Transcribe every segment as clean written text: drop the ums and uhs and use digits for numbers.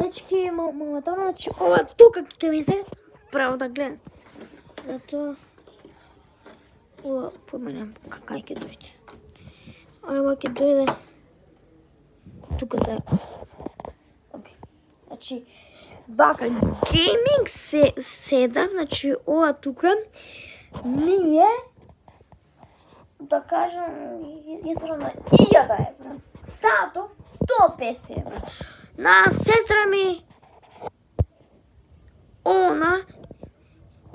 Дечки, моментално, че ова тука ке ми се право да гледам. Зато ова поменам какај ќе дојде. Ова ќе дојде тука за. Окей. Значи вака гейминг седап, значи ова тука ние да кажем изравна 1000 евра. Сатов 150 евра. На сестра ми она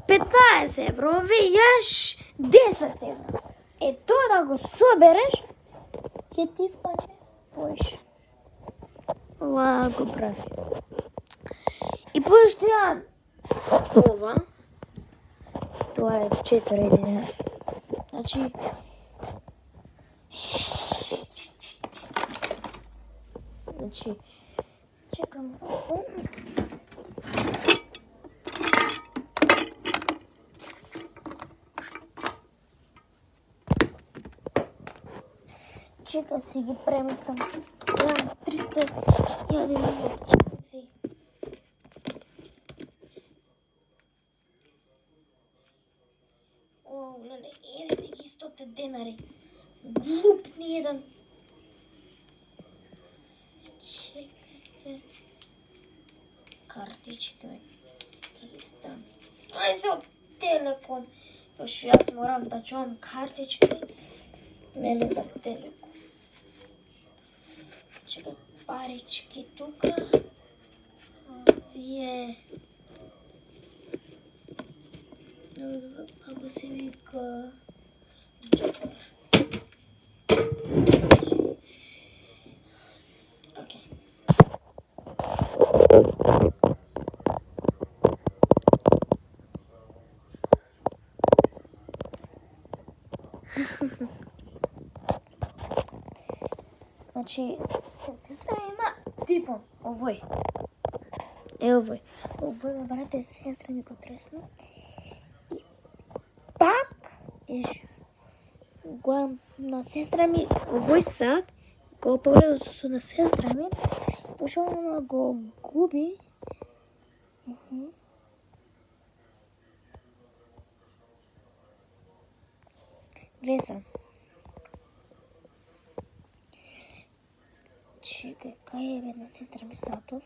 15 евро, виеш 10 евра. Е тоа да го собереш, ќе ти испадне поише. Ова го прави. И пошто ја ова, тоа е 4 денари. Значи, чекам. Чека си ги преместам. Имам 300 чекаци. О, леле, еве ми ги 100 денари. Глуп ни еден. Чекайте. Картички, бе. Ги ставам. Ај се од Телеком. Пошто јас морам да чувам картички. Нели за Телеком. Чекай, парички тука. Овие. Како се вика? Джокер. Окей. Значи, сестра има телефон, овој. Е, овој. Овој, брате, сестра ми го тресна. И пак е жив. Го на сестра ми, овој сад, го повредил со на сестра ми, пошо она го губи. Гледам. Чекай, кај е една сестра ми сатов?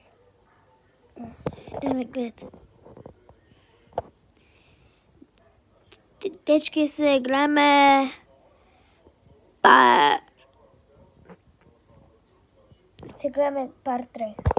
Еме, глед. Дечки се гледаме се гледаме пар 3.